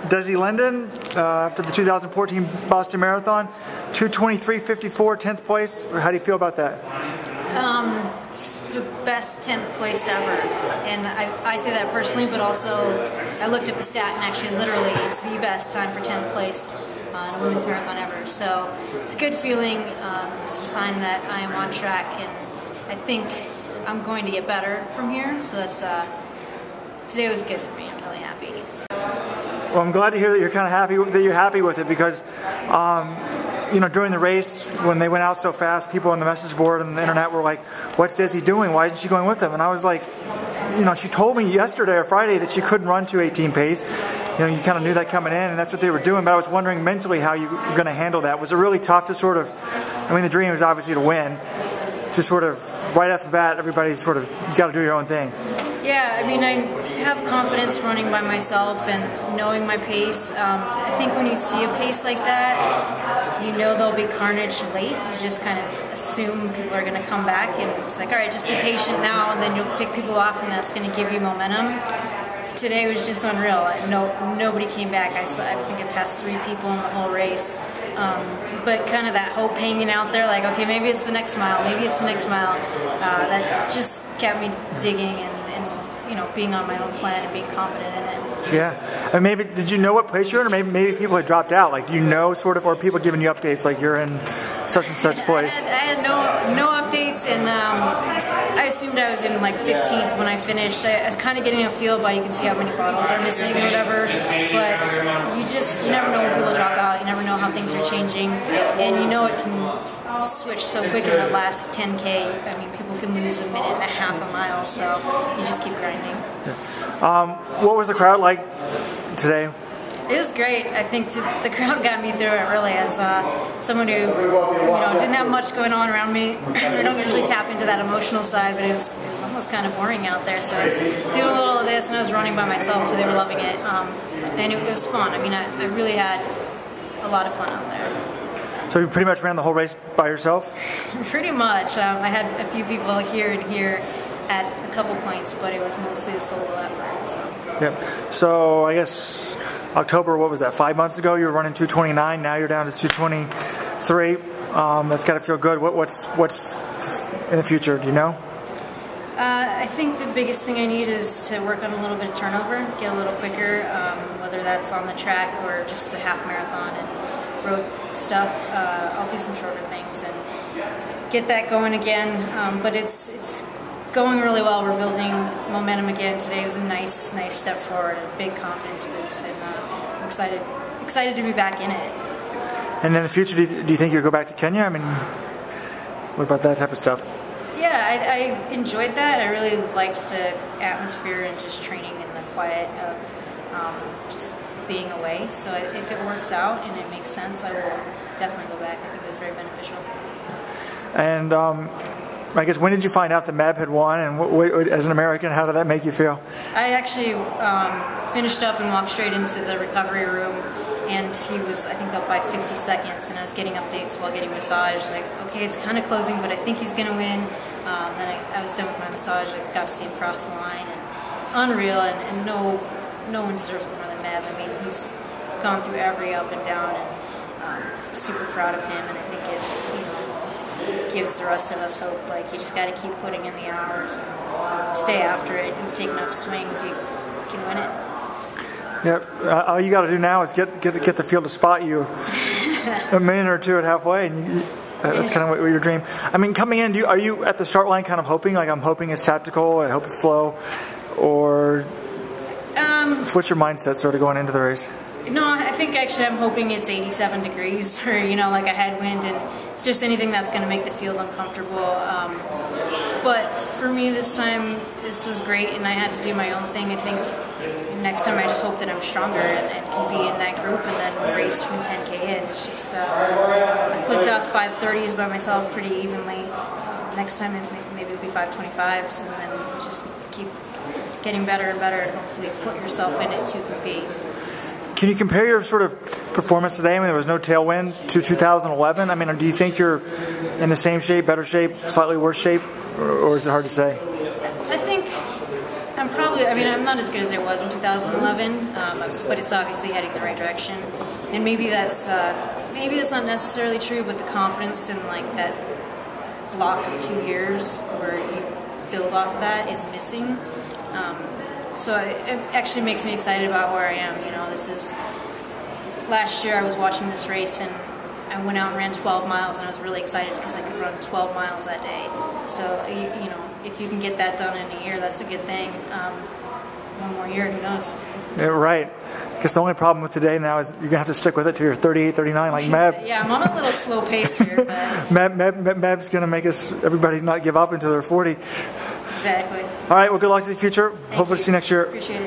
Desi Linden, after the 2014 Boston Marathon, 2:23:54, 10th place. How do you feel about that? The best 10th place ever, and I say that personally, but also I looked up the stat and actually literally it's the best time for 10th place in a women's marathon ever. So it's a good feeling. It's a sign that I am on track, and I think I'm going to get better from here. So that's today was good for me. I'm really happy. Well, I'm glad to hear that you're kind of happy with it, because you know, during the race, when they went out so fast, people on the message board and the internet were like, "What's Desi doing? Why isn't she going with them?" And I was like, you know, she told me yesterday or Friday that she couldn't run 2:18 pace. You know, you kind of knew that coming in, and that's what they were doing. But I was wondering mentally how you were going to handle that. Was it really tough to sort of, I mean, the dream was obviously to win, to sort of, right off the bat, everybody's sort of, you got to do your own thing. Yeah, I mean, I have confidence running by myself and knowing my pace. I think when you see a pace like that, you know there'll be carnage late. You just kind of assume people are going to come back, and it's like, all right, just be patient now, and then you'll pick people off, and that's going to give you momentum. Today was just unreal. Nobody came back. I think I passed 3 people in the whole race. But kind of that hope hanging out there, like, okay, maybe it's the next mile, maybe it's the next mile. That just kept me digging and you know, being on my own plan and being confident in it. Yeah, and maybe, did you know what place you're in, or maybe people had dropped out? Like, do you know, sort of, or people giving you updates, like you're in such and such place? I had no updates, and I assumed I was in like 15th when I finished. I was kind of getting a feel by, you can see how many bottles are missing or whatever, but you never know when people drop out. You never know how things are changing, and you know it can switch so quick in the last 10K. I mean, people can lose a minute and a half a mile, so you just keep grinding. Yeah. What was the crowd like today? It was great. I think the crowd got me through it, really, as someone who, you know, didn't have much going on around me. I don't usually tap into that emotional side, but it was almost kind of boring out there. So I was doing a little of this, and I was running by myself, so they were loving it. And it was fun. I mean, I really had a lot of fun out there. So you pretty much ran the whole race by yourself? Pretty much. I had a few people here and here at a couple points, but it was mostly a solo effort. So. Yep. So I guess October, what was that, 5 months ago, you were running 2:29, now you're down to 2:23. That's got to feel good. What's in the future, do you know? I think the biggest thing I need is to work on a little bit of turnover, get a little quicker, whether that's on the track or just a half marathon and road stuff. I'll do some shorter things and get that going again, but it's going really well. We're building momentum again. Today was a nice step forward, a big confidence boost, and I'm excited to be back in it. And in the future, do you think you'll go back to Kenya? I mean, what about that type of stuff? Yeah, I enjoyed that. I really liked the atmosphere and just training in the quiet of just being away. So if it works out and it makes sense, I will definitely go back. I think it was very beneficial. And I guess, when did you find out that Meb had won, and as an American, how did that make you feel? I actually finished up and walked straight into the recovery room, and he was, I think, up by 50 seconds, and I was getting updates while getting massage, like, okay, it's kind of closing, but I think he's going to win. Then I was done with my massage. I got to see him cross the line, and unreal, and no one deserves more than Meb. I mean, he's gone through every up and down, and super proud of him, and I think it, you know, gives the rest of us hope. Like, you just got to keep putting in the hours and stay after it. You take enough swings, you can win it. Yep. All you got to do now is get the field to spot you a minute or two at halfway, and that's kind of what your dream. I mean, coming in, are you at the start line kind of hoping, like, I'm hoping it's tactical, I hope it's slow, or what's your mindset sort of going into the race? No, I think actually I'm hoping it's 87 degrees or, you know, like a headwind, and it's just anything that's going to make the field uncomfortable. But for me this time, this was great, and I had to do my own thing. I think next time I just hope that I'm stronger and can be in that group and then race from 10K in. It's just, I clicked off 5:30s by myself pretty evenly. Next time maybe it'll be 5:25s, and then just keep getting better and better, and hopefully put yourself in it to compete. Can you compare your sort of performance today, I mean, there was no tailwind, to 2011? I mean, do you think you're in the same shape, better shape, slightly worse shape, or is it hard to say? I think I'm probably probably, I mean, I'm not as good as I was in 2011, but it's obviously heading in the right direction. And maybe that's not necessarily true, but the confidence in like that block of 2 years where you build off of that is missing. So it actually makes me excited about where I am. You know, this is last year I was watching this race and I went out and ran 12 miles and I was really excited because I could run 12 miles that day. So you know, if you can get that done in a year, that's a good thing. One more year, who knows? Yeah, right. Because the only problem with today now is you're going to have to stick with it to your 38, 39 like Meb. Yeah, I'm on a little slow pace here. But Meb's going to make everybody not give up until they're 40. Exactly. All right, well, good luck to the future. Hopefully see you next year. Appreciate it.